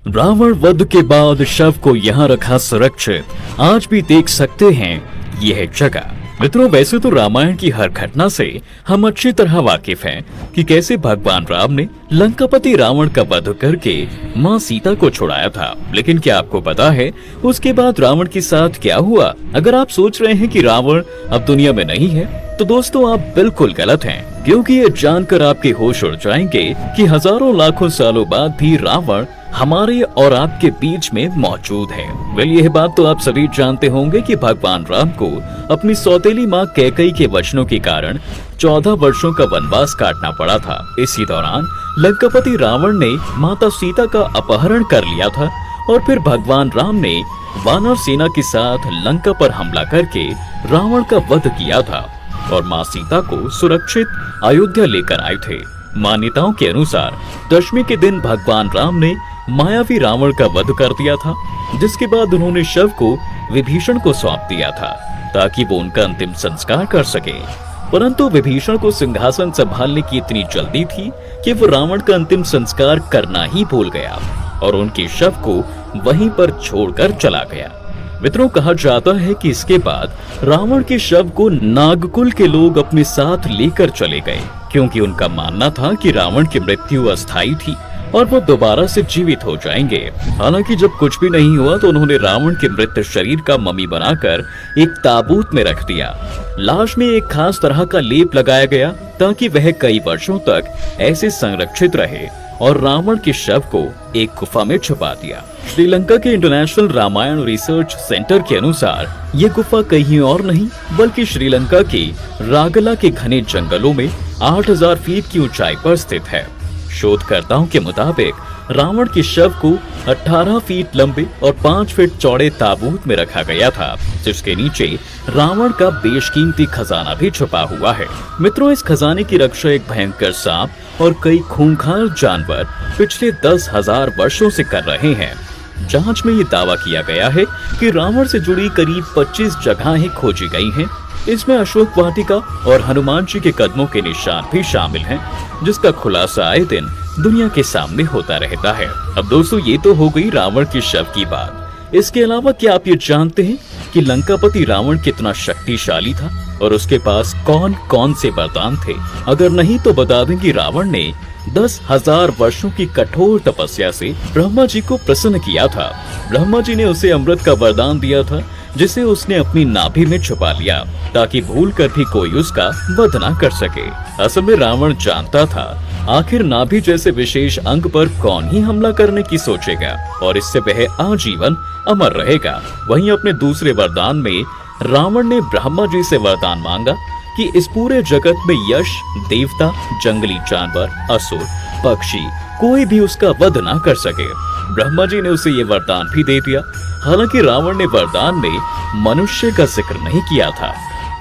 रावण वध के बाद शव को यहाँ रखा सुरक्षित। आज भी देख सकते हैं यह जगह। मित्रों, वैसे तो रामायण की हर घटना से हम अच्छी तरह वाकिफ हैं कि कैसे भगवान राम ने लंकापति रावण का वध करके माँ सीता को छुड़ाया था। लेकिन क्या आपको पता है उसके बाद रावण के साथ क्या हुआ? अगर आप सोच रहे हैं कि रावण अब दुनिया में नहीं है तो दोस्तों आप बिल्कुल गलत हैं, क्योंकि ये जानकर आपके होश उड़ जाएंगे कि हजारों लाखों सालों बाद भी रावण हमारे और आपके बीच में मौजूद है। वेल, यह बात तो आप सभी जानते होंगे कि भगवान राम को अपनी सौतेली माँ कैकेयी के वचनों के कारण 14 वर्षों का वनवास काटना पड़ा था। इसी दौरान लंकापति रावण ने माता सीता का अपहरण कर लिया था और फिर भगवान राम ने वानर सेना के साथ लंका पर हमला करके रावण का वध किया था और माँ सीता को सुरक्षित अयोध्या लेकर आए थे। मान्यताओं के अनुसार दशमी के दिन भगवान राम ने मायावी रावण का वध कर दिया था, जिसके बाद उन्होंने शव को विभीषण को सौंप दिया था ताकि वो उनका अंतिम संस्कार कर सके। परंतु विभीषण को सिंहासन संभालने की इतनी जल्दी थी कि वो रावण का अंतिम संस्कार करना ही भूल गया और उनके शव को वहीं पर छोड़कर चला गया। मित्रों, कहा जाता है कि इसके बाद रावण के शव को नागकुल के लोग अपने साथ लेकर चले गए, क्योंकि उनका मानना था कि रावण की मृत्यु अस्थायी थी और वो दोबारा से जीवित हो जाएंगे। हालांकि जब कुछ भी नहीं हुआ तो उन्होंने रावण के मृत शरीर का मम्मी बनाकर एक ताबूत में रख दिया। लाश में एक खास तरह का लेप लगाया गया ताकि वह कई वर्षों तक ऐसे संरक्षित रहे और रावण के शव को एक गुफा में छुपा दिया। श्रीलंका के इंटरनेशनल रामायण रिसर्च सेंटर के अनुसार ये गुफा कहीं और नहीं बल्कि श्रीलंका के रागला के घने जंगलों में 8000 फीट की ऊंचाई पर स्थित है। शोधकर्ताओं के मुताबिक रावण के शव को 18 फीट लंबे और 5 फीट चौड़े ताबूत में रखा गया था, जिसके नीचे रावण का बेशकीमती खजाना भी छुपा हुआ है। मित्रों, इस खजाने की रक्षा एक भयंकर सांप और कई खूंखार जानवर पिछले 10,000 वर्षों से कर रहे हैं। जांच में ये दावा किया गया है कि रावण से जुड़ी करीब 25 जगहें खोजी गई हैं। इसमें अशोक वाटिका और हनुमान जी के कदमों के निशान भी शामिल हैं, जिसका खुलासा आए दिन दुनिया के सामने होता रहता है। अब दोस्तों, ये तो हो गई रावण के शव की बात। इसके अलावा क्या आप ये जानते हैं कि लंकापति रावण कितना शक्तिशाली था और उसके पास कौन कौन से वरदान थे? अगर नहीं तो बता दें कि रावण ने 10,000 वर्षों की कठोर तपस्या से ब्रह्मा जी को प्रसन्न किया था। ब्रह्मा जी ने उसे अमृत का वरदान दिया था, जिसे उसने अपनी नाभि में छुपा लिया ताकि भूल कर भी कोई उसका वध न कर सके। असल में रावण जानता था आखिर नाभि जैसे विशेष अंग पर कौन ही हमला करने की सोचेगा और इससे वह आजीवन अमर रहेगा। वहीं अपने दूसरे वरदान में रावण ने ब्रह्मा जी से वरदान मांगा कि इस पूरे जगत में यश, देवता, जंगली जानवर, असुर, पक्षी कोई भी उसका वध ना कर सके। ब्रह्मा जी ने उसे ये वरदान भी दे दिया। हालांकि रावण ने वरदान में मनुष्य का जिक्र नहीं किया था,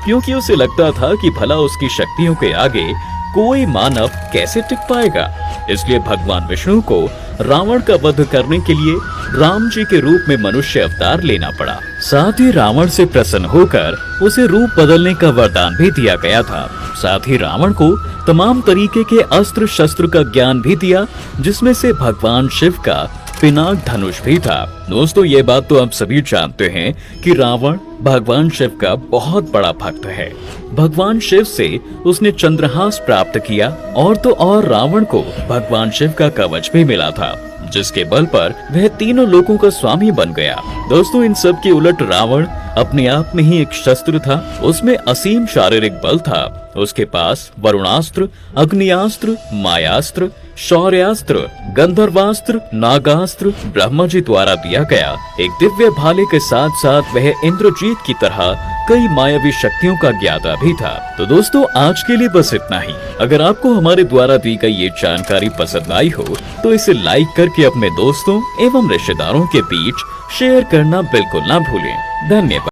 क्योंकि उसे लगता था कि भला उसकी शक्तियों के आगे कोई मानव कैसे टिक पाएगा। इसलिए भगवान विष्णु को रावण का वध करने के लिए राम जी के रूप में मनुष्य अवतार लेना पड़ा। साथ ही रावण से प्रसन्न होकर उसे रूप बदलने का वरदान भी दिया गया था। साथ ही रावण को तमाम तरीके के अस्त्र शस्त्र का ज्ञान भी दिया, जिसमें से भगवान शिव का पिनाक धनुष भी था। दोस्तों, ये बात तो आप सभी जानते हैं कि रावण भगवान शिव का बहुत बड़ा भक्त है। भगवान शिव से उसने चंद्रहास प्राप्त किया और तो और रावण को भगवान शिव का कवच भी मिला था, जिसके बल पर वह तीनों लोगों का स्वामी बन गया। दोस्तों, इन सब के उलट रावण अपने आप में ही एक शस्त्र था। उसमें असीम शारीरिक बल था। उसके पास वरुणास्त्र, अग्नियास्त्र, मायास्त्र, शौर्यास्त्र, गंधर्वास्त्र, नागास्त्र ब्रह्मा जी द्वारा दिया गया एक दिव्य भाले के साथ साथ वह इंद्रजीत की तरह कई मायावी शक्तियों का ज्ञाता भी था। तो दोस्तों, आज के लिए बस इतना ही। अगर आपको हमारे द्वारा दी गई ये जानकारी पसंद आई हो तो इसे लाइक करके अपने दोस्तों एवं रिश्तेदारों के बीच शेयर करना बिल्कुल ना भूलें। धन्यवाद।